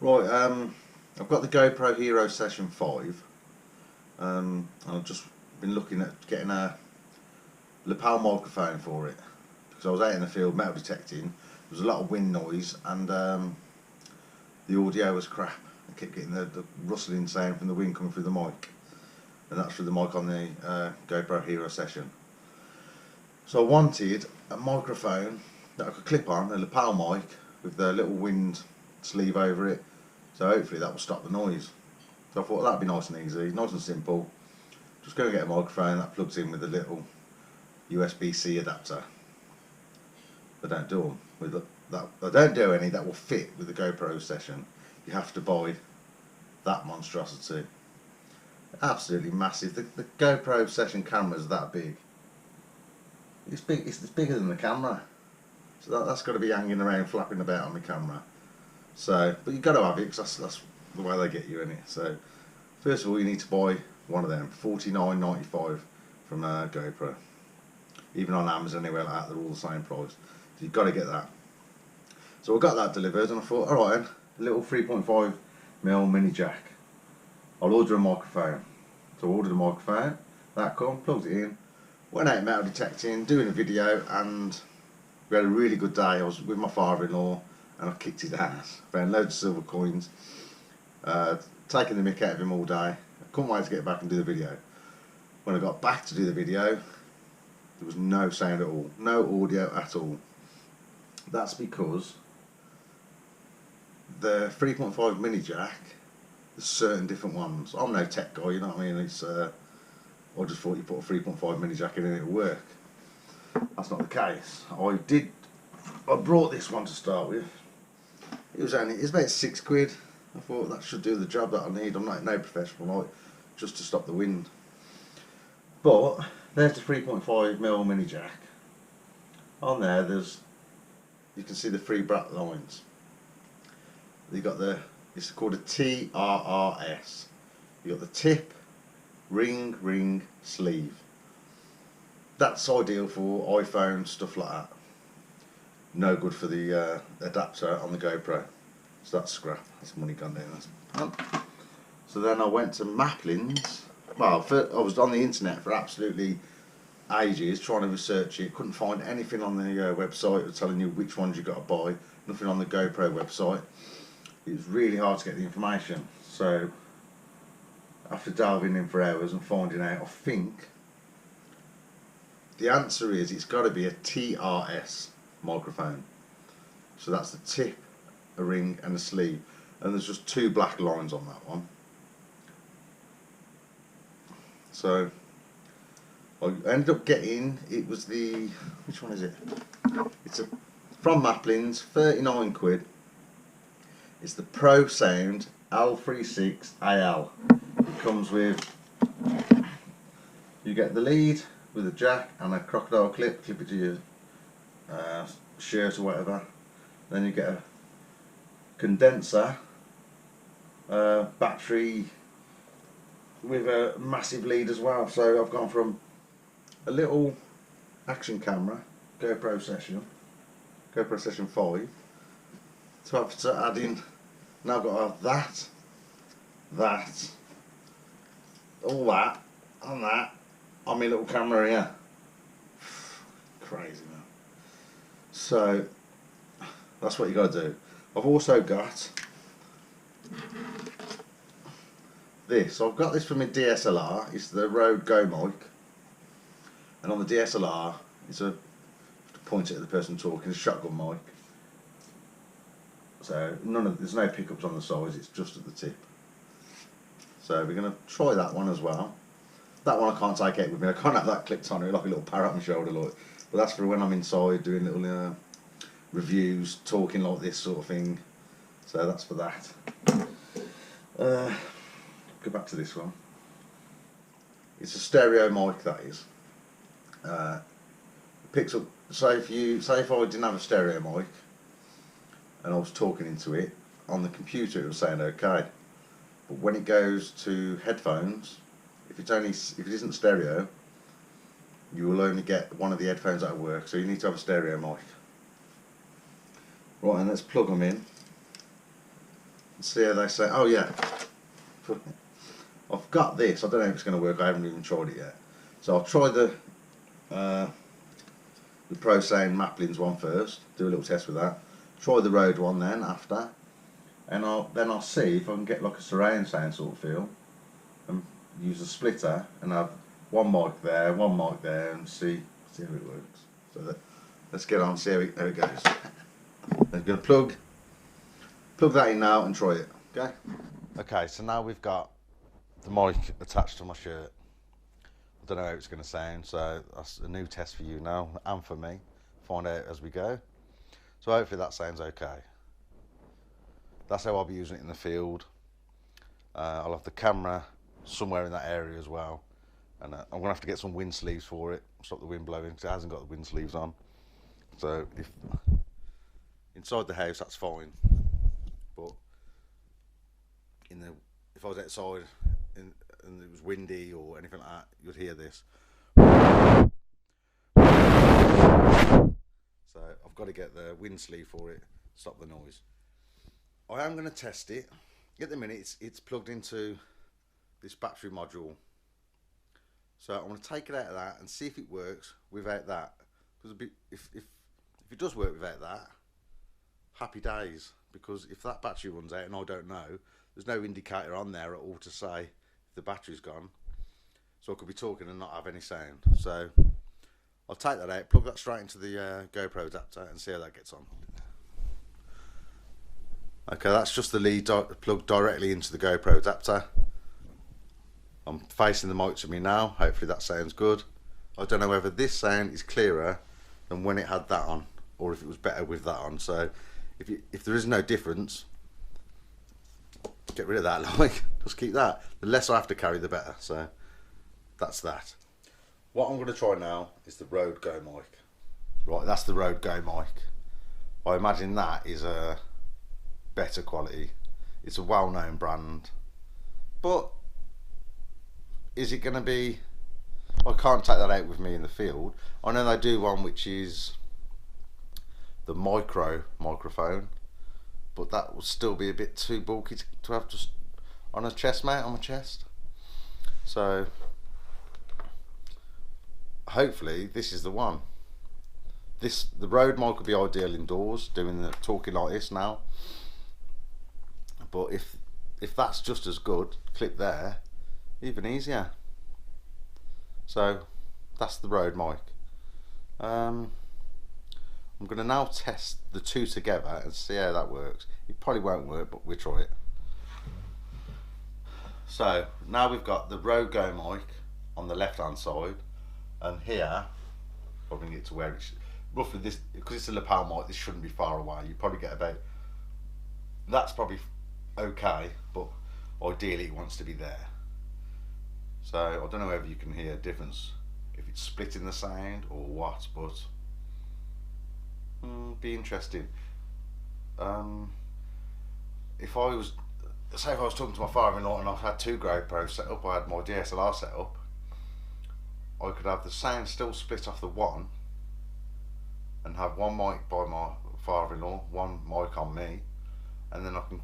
Right, I've got the GoPro Hero Session 5. I've just been looking at getting a lapel microphone for it because I was out in the field metal detecting. There was a lot of wind noise and the audio was crap. I kept getting the rustling sound from the wind coming through the mic, and that's through the mic on the GoPro Hero Session. So I wanted a microphone that I could clip on, a lapel mic with the little wind sleeve over it, so hopefully that will stop the noise. So I thought that'd be nice and easy, nice and simple. Just go and get a microphone that plugs in with a little USB-C adapter. They don't do them with that. They don't do any that will fit with the GoPro Session. You have to buy that monstrosity. Absolutely massive. The GoPro Session camera is that big. It's big. It's bigger than the camera. So that's got to be hanging around, flapping about on the camera. So, but you've got to have it because that's the way they get you in it. So, first of all, you need to buy one of them, $49.95 from GoPro. Even on Amazon, anywhere like that, they're all the same price. So you've got to get that. So I got that delivered, and I thought, all right, a little 3.5mm mini jack. I'll order a microphone. So I ordered a microphone. That come, plugged it in. Went out metal detecting, doing a video, and we had a really good day. I was with my father-in-law and I kicked his ass. Found loads of silver coins, taking the mick out of him all day. I couldn't wait to get back and do the video. When I got back to do the video, there was no sound at all, no audio at all. That's because the 3.5 mini jack, there's certain different ones. I'm no tech guy, you know what I mean? It's I just thought you put a 3.5 mini jack in and it'll work. That's not the case. I brought this one to start with. It's about £6. I thought that should do the job that I need. I'm not no professional, like, just to stop the wind. But there's the 3.5mm mini jack. On there, you can see the three black lines. You got it's called a TRRS. You got the tip, ring, sleeve. That's ideal for iPhone, stuff like that. No good for the adapter on the GoPro. So that's scrap. That's money gone down. So then I went to Maplins. Well, I was on the internet for absolutely ages trying to research it. Couldn't find anything on the website telling you which ones you got to buy. Nothing on the GoPro website. It was really hard to get the information. So after delving in for hours and finding out, I think the answer is it's got to be a TRS microphone. So that's the tip, a ring and a sleeve, and there's just two black lines on that one. So I ended up getting, it was the, which one is it? It's from Maplins, 39 quid. It's the Pro Sound L36AL. It comes with, you get the lead with a jack and a crocodile clip it to your shirt or whatever. Then you get a condenser, battery with a massive lead as well. So I've gone from a little action camera, GoPro Session 5, to have to add in, now I've got to have that, all that, and that on my little camera here. Crazy, man. So that's what you got to do. I've also got this. I've got this from my DSLR. It's the Rode Go mic, and on the DSLR, it's to point it at the person talking. It's a shotgun mic. So there's no pickups on the sides. It's just at the tip. So we're going to try that one as well. That one I can't take out with me. I can't have that clipped on it like a little parrot on my shoulder, like. But that's for when I'm inside doing little reviews, talking like this sort of thing. So that's for that. Go back to this one. It's a stereo mic, that is. Picks up. Say if I didn't have a stereo mic and I was talking into it on the computer, it was saying okay. But when it goes to headphones, if it isn't stereo, you will only get one of the headphones that work. So you need to have a stereo mic. Right, and let's plug them in. see how they say. Oh yeah, I've got this. I don't know if it's going to work. I haven't even tried it yet. So I'll try the Pro Sound Maplins one first. Do a little test with that. Try the Rode one then after, and I'll see if I can get like a surround sound sort of feel, and use a splitter and have one mic there, and see how it works. So let's get on, see how it goes. I'm going to plug that in now and try it. Okay. Okay, so now we've got the mic attached to my shirt. I don't know how it's going to sound, so that's a new test for you now and for me. Find out as we go. So hopefully that sounds okay. That's how I'll be using it in the field. I'll have the camera somewhere in that area as well, and I'm going to have to get some wind sleeves for it, stop the wind blowing, because it hasn't got the wind sleeves on. So if inside the house, that's fine, but if I was outside and it was windy or anything like that, you'd hear this. So I've got to get the wind sleeve for it, stop the noise. I am going to test it. At the minute, it's plugged into this battery module. So I'm going to take it out of that and see if it works without that. Because if it does work without that, happy days. Because if that battery runs out and I don't know, there's no indicator on there at all to say if the battery's gone. So I could be talking and not have any sound. So I'll take that out, plug that straight into the GoPro adapter and see how that gets on. Okay, that's just the lead plugged directly into the GoPro adapter. I'm facing the mic to me now. Hopefully that sounds good. I don't know whether this sound is clearer than when it had that on, or if it was better with that on. So if there is no difference, get rid of that. Like, just keep that. The less I have to carry, the better. So that's that. What I'm going to try now is the Rode Go mic. Right, that's the Rode Go mic. I imagine that is a better quality. It's a well-known brand, but is it going to be? I can't take that out with me in the field. I know they do one which is the micro microphone, but that will still be a bit too bulky to have just on a chest mount on my chest. So hopefully this is the one. The Rode mic will be ideal indoors, doing the talking like this now. But if that's just as good, clip there, even easier. So that's the Rode mic. I'm going to now test the two together and see how that works. It probably won't work, but we'll try it. So now we've got the Rode Go mic on the left hand side, and here I'll bring it to where it's roughly this, because it's a lapel mic, this shouldn't be far away. You probably get about, that's probably okay, but ideally it wants to be there. So I don't know whether you can hear a difference, if it's splitting the sound or what, but be interesting. If I was talking to my father-in-law and I had two GoPros set up, I had my DSLR set up, I could have the sound still split off the one and have one mic by my father-in-law, one mic on me, and then I can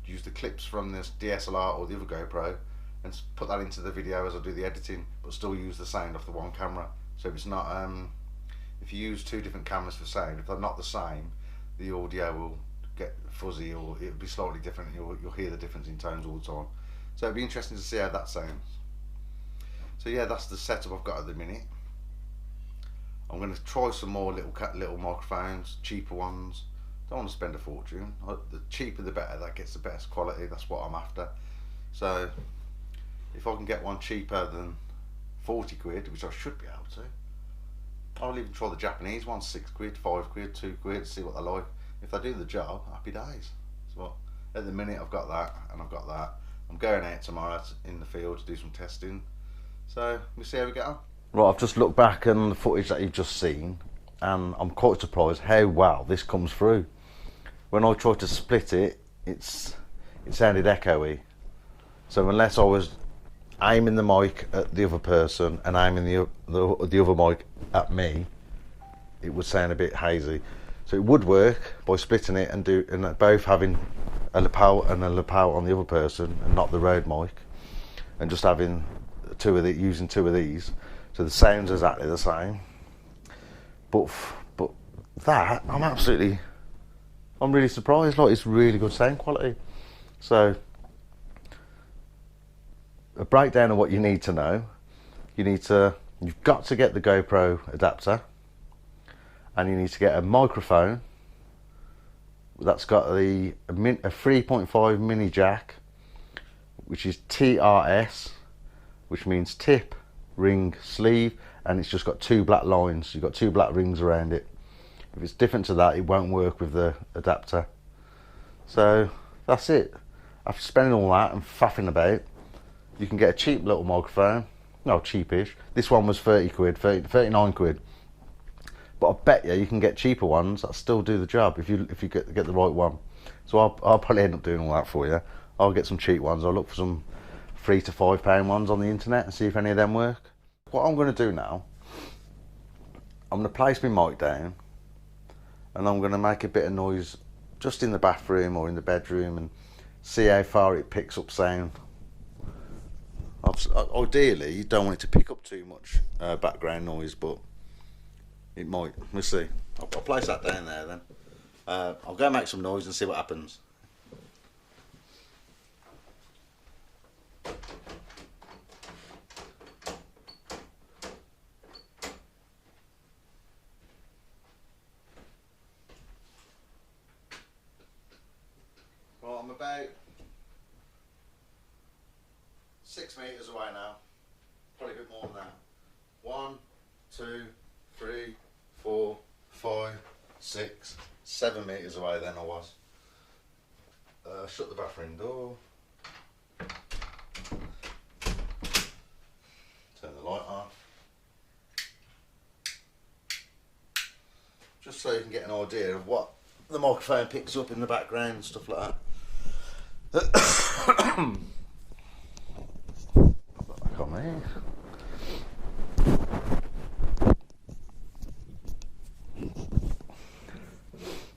use the clips from this DSLR or the other GoPro and put that into the video as I do the editing, but still use the sound off the one camera. So it's not, if you use two different cameras for sound, if they're not the same, the audio will get fuzzy or it'll be slightly different. You'll hear the difference in tones all the time. So it'll be interesting to see how that sounds. So yeah, that's the setup I've got at the minute. I'm going to try some more little microphones, cheaper ones. Don't want to spend a fortune. The cheaper the better, that gets the best quality. That's what I'm after. So if I can get one cheaper than 40 quid, which I should be able to, I'll even try the Japanese ones, 6 quid, 5 quid, 2 quid, see what they're like. If they do the job, happy days. So at the minute I've got that and I've got that. I'm going out tomorrow in the field to do some testing. So we'll see how we get on. Right, I've just looked back on the footage that you've just seen, and I'm quite surprised how well this comes through. When I tried to split it, it sounded echoey. So unless I was aiming the mic at the other person and aiming the other mic at me, it would sound a bit hazy. So it would work by splitting it and both having a lapel and a lapel on the other person and not the Rode mic, and just having using two of these, so the sound's exactly the same. But that I'm really surprised. Like, it's really good sound quality. So a breakdown of what you need to know. You've got to get the GoPro adapter, and you need to get a microphone that's got a 3.5 mini jack, which is TRS, which means tip, ring, sleeve, and it's just got two black lines. You've got two black rings around it. If it's different to that, it won't work with the adapter. So that's it. After spending all that and faffing about, you can get a cheap little microphone. No, cheapish. This one was 30 quid, 39 quid. But I bet you can get cheaper ones that still do the job if you get the right one. So I'll probably end up doing all that for you. I'll get some cheap ones. I'll look for some £3 to £5 ones on the internet and see if any of them work. What I'm going to do now, I'm going to place my mic down, and I'm going to make a bit of noise just in the bathroom or in the bedroom and see how far it picks up sound. Ideally, you don't want it to pick up too much background noise, but it might. We'll see. I'll place that down there then. I'll go make some noise and see what happens. Well, I'm about 6 meters away now. Probably a bit more than that. 1, 2, 3, 4, 5, 6, 7 meters away then I was. Shut the bathroom door. Turn the light off. Just so you can get an idea of what the microphone picks up in the background and stuff like that. Back on there.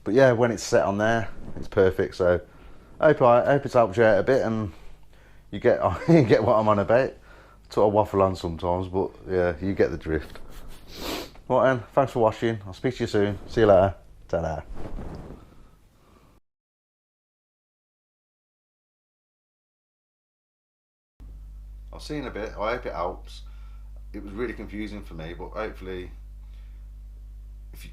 But yeah, when it's set on there, it's perfect. So I hope it helps you out a bit and you get you get what I'm on about. That's what I waffle on sometimes, but yeah, you get the drift. Well then, thanks for watching. I'll speak to you soon. See you later. Ta-da. I'll see you in a bit. I hope it helps. It was really confusing for me, but hopefully, if you...